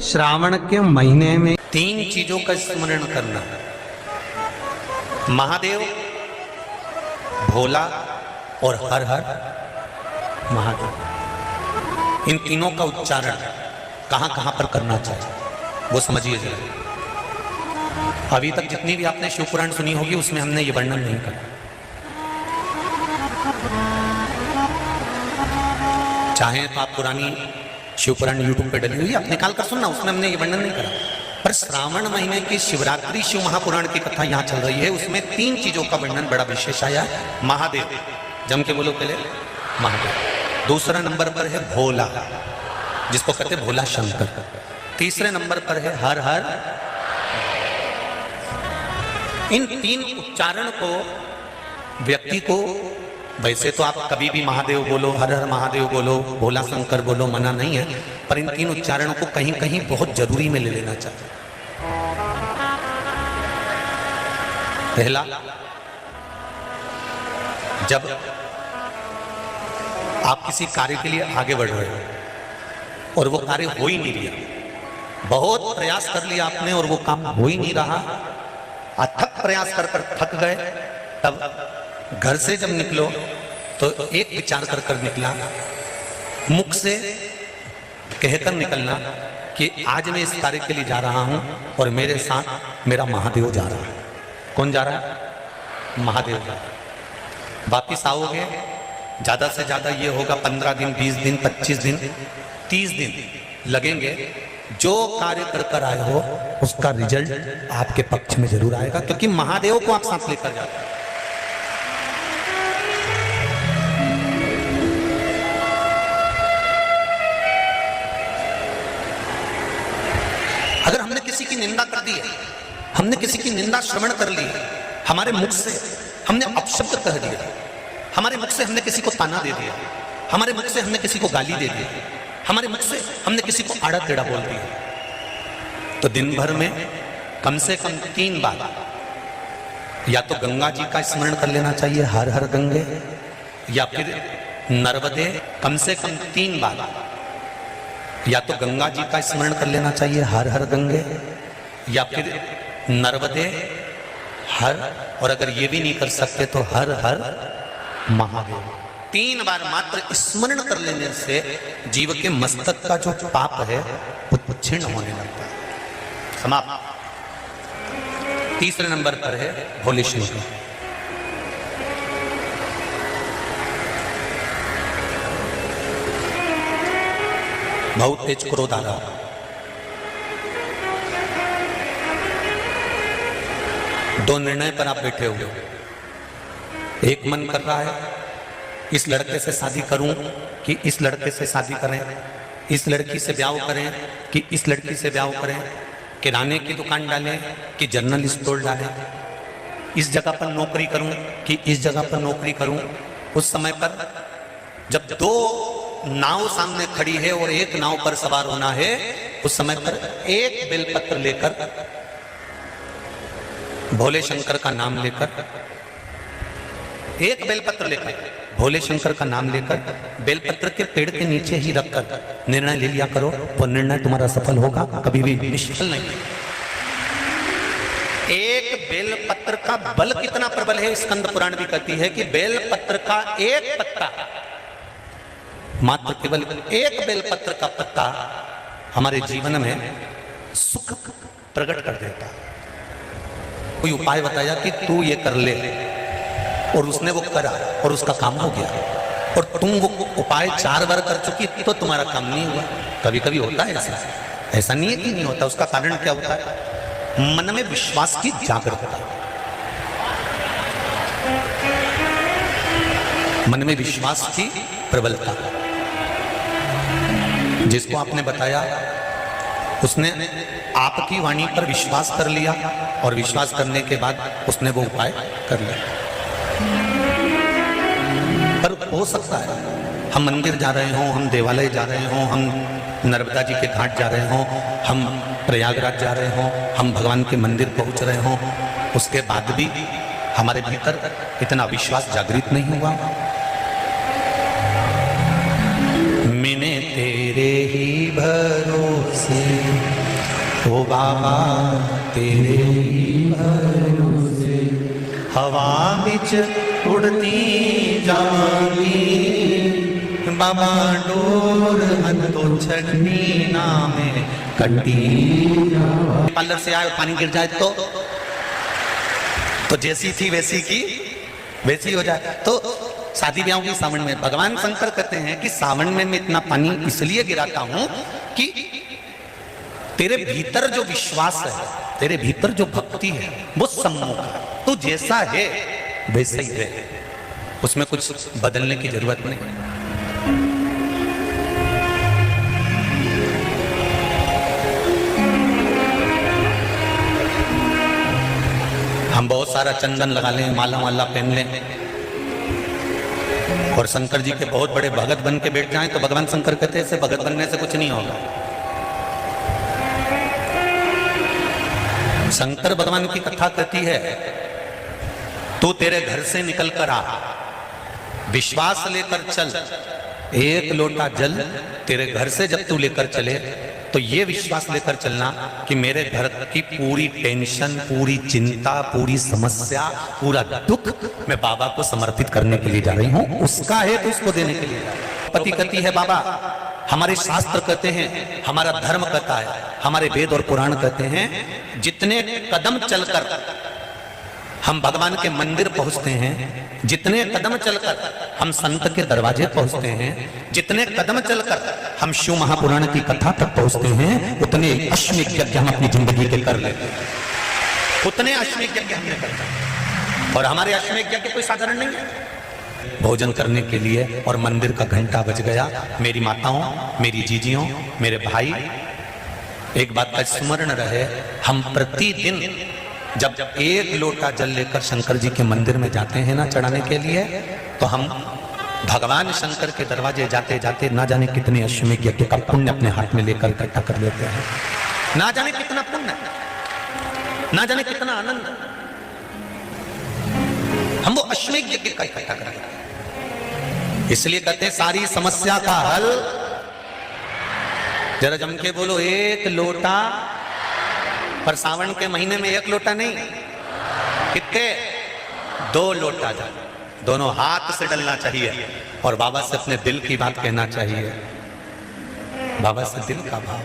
श्रावण के महीने में 3 चीजों का स्मरण करना। महादेव, भोला और हर हर महादेव। इन तीनों का उच्चारण कहां कहां पर करना चाहिए वो समझिए जरा। अभी तक जितनी भी आपने शिव पुराण सुनी होगी उसमें हमने ये वर्णन नहीं करा। चाहे तो आप पुरानी शिव पुराण यूट्यूब पे डली हुई आप निकाल कर सुनना, उसमें हमने ये वर्णन नहीं करा। पर श्रावण महीने की शिवरात्रि शिव महापुराण की कथा यहाँ चल रही है, उसमें 3 चीजों का वर्णन बड़ा विशेष आया है। महादेव, जम के बोलो पहले महादेव। दूसरा नंबर पर है भोला, जिसको कहते हैं भोला शंकर। तीसरे नंबर पर है हर हर। इन 3 उच्चारण को व्यक्ति को, वैसे तो आप कभी भी महादेव बोलो, हर हर महादेव बोलो, भोला शंकर बोलो, मना नहीं है, पर इन 3 उच्चारणों को कहीं कहीं बहुत जरूरी में ले लेना चाहिए। पहला, जब आप किसी कार्य के लिए आगे बढ़ रहे हो और वो कार्य हो ही नहीं रहा, बहुत प्रयास कर लिया आपने और वो काम हो ही नहीं रहा, अथक प्रयास कर कर थक गए, तब घर से जब निकलो तो एक विचार कर कर निकला, मुख से कहकर निकलना कि आज मैं इस कार्य के लिए जा रहा हूं और मेरे साथ मेरा महादेव जा रहा है। कौन जा रहा है? महादेव जा रहा है। वापिस आओगे, ज्यादा से ज्यादा ये होगा 15 दिन, 20 दिन, 25 दिन, 30 दिन लगेंगे। जो कार्य कर कर आए हो उसका रिजल्ट आपके पक्ष में जरूर आएगा, क्योंकि महादेव को आप साथ लेकर जाते हैं। अगर हमने किसी की निंदा कर दी है, हमने किसी की निंदा श्रवण कर ली है, हमारे मुख से हमने अपशब्द कह दिया, हमारे मुख से हमने किसी को ताना दे दिया, हमारे मुख से हमने किसी को गाली दे दी, हमारे मुख से हमने किसी को आड़ा टेढ़ा बोल दिया, तो दिन भर में कम से कम 3 बार या तो गंगा जी का स्मरण कर लेना चाहिए, हर हर गंगे, या फिर नर्मदे, कम से कम 3 बार या तो गंगा जी का स्मरण कर लेना चाहिए, हर हर गंगे, या फिर नर्मदे, हर, और अगर ये भी नहीं कर सकते तो हर हर महादेव। 3 बार मात्र स्मरण कर लेने से जीव के मस्तक का जो पाप है वो क्षीण होने लगता है, समाप्त। तीसरे नंबर पर है भोले शंकर। बहुत तेज क्रोध आ रहा, दो निर्णय पर आप बैठे हुए हो। एक मन कर रहा है इस लड़के से शादी करूं कि इस लड़के से शादी करें, इस लड़की से ब्याह करें कि इस लड़की से ब्याह करें, किराने की दुकान डालें कि जनरल स्टोर डालें, इस जगह पर नौकरी करूं कि इस जगह पर नौकरी करूं। उस समय पर जब 2 नाव सामने खड़ी है और एक नाव पर सवार होना है, उस समय पर एक बेलपत्र लेकर, भोले शंकर का नाम लेकर, एक बेलपत्र लेकर, भोले शंकर का नाम लेकर बेलपत्र के पेड़ के नीचे ही रखकर निर्णय ले लिया करो, वो निर्णय तुम्हारा सफल होगा, कभी भी निष्फल नहीं। एक बेलपत्र का बल कितना प्रबल है, स्कंद पुराण भी कहती है कि बेलपत्र का एक पत्ता, मात्र केवल एक बेलपत्र का पत्ता हमारे जीवन में सुख प्रकट कर देता। कोई उपाय बताया कि तू ये कर ले, और उसने वो करा और उसका काम हो गया, और तुम वो उपाय 4 बार कर चुकी तो तुम्हारा काम नहीं हुआ। कभी कभी होता है ऐसा, ऐसा नहीं है कि नहीं होता। उसका कारण क्या होता है? मन में विश्वास की जागरूकता, मन में विश्वास की प्रबलता। जिसको आपने बताया उसने आपकी वाणी पर विश्वास कर लिया, और विश्वास करने के बाद उसने वो उपाय कर लिया। पर हो सकता है हम मंदिर जा रहे हों, हम देवालय जा रहे हों, हम नर्मदा जी के घाट जा रहे हों, हम प्रयागराज जा रहे हों, हम भगवान के मंदिर पहुंच रहे हों, उसके बाद भी हमारे भीतर इतना विश्वास जागृत नहीं हुआ। मैंने तेरे ही भरोसे ओ बाबा तेरे ही भरोसे हवा बिच उड़ती जाऊंगी, बाबा डोर हथो छड़नी ना में कंटी। पार्लर से आए पानी गिर जाए तो जैसी थी वैसी की वैसी हो जाए। तो शादी ब्याह की सावन में भगवान शंकर कहते हैं कि सावन में मैं इतना पानी इसलिए गिराता हूं कि तेरे भीतर जो विश्वास है, तेरे भीतर जो भक्ति है वो सम्मुख है। तू जैसा है वैसे ही है, उसमें कुछ बदलने की जरूरत नहीं। हम बहुत सारा चंदन लगा लें, माला वाला पहन लें और शंकर जी के बहुत बड़े भगत बन के बैठ जाएं तो भगवान शंकर कहते हैं ऐसे भगत बनने से कुछ नहीं होगा। शंकर भगवान की कथा कहती है, तू तेरे घर से निकल कर आ, विश्वास लेकर चल, एक लोटा जल तेरे घर से जब तू लेकर चले तो ये विश्वास लेकर चलना कि मेरे घर की पूरी टेंशन, पूरी चिंता, पूरी समस्या, पूरा दुख मैं बाबा को समर्पित करने के लिए जा रही हूं, उसका है तो उसको देने के लिए। पति कहती है बाबा हमारे शास्त्र कहते हैं, हमारा धर्म कहता है, हमारे वेद और पुराण कहते हैं, जितने कदम चलकर हम भगवान के मंदिर पहुंचते हैं, जितने कदम चलकर हम संत के दरवाजे पहुंचते हैं, जितने कदम चलकर हम शिव महापुराण की कथा तक पहुंचते हैं, उतने अश्वमेध यज्ञ हम अपनी जिंदगी के कर लेते हैं, उतने अश्वमेध यज्ञ हमने करते हैं। और हमारे अश्वमेध यज्ञ कोई साधारण नहीं है। भोजन करने के लिए और मंदिर का घंटा बज गया। मेरी माताओं, मेरी जीजियों, मेरे भाई, एक बात का स्मरण रहे, हम प्रतिदिन जब एक लोटा जल लेकर शंकर जी के मंदिर में जाते हैं ना चढ़ाने के लिए, तो हम भगवान शंकर के दरवाजे जाते जाते ना जाने कितने अश्वमेध यज्ञ का पुण्य अपने हाथ में लेकर इकट्ठा कर लेते हैं। ना जाने कितना पुण्य, ना जाने कितना आनंद हम वो अश्वमेध यज्ञ का इकट्ठा कर लेते हैं। इसलिए कहते हैं सारी समस्या का हल, जरा जम के बोलो, एक लोटा। पर सावन के महीने में एक लोटा नहीं, कितने? 2 लोटा जल, दोनों हाथ से डलना चाहिए और बाबा से अपने दिल की बात कहना चाहिए, बाबा से दिल का भाव।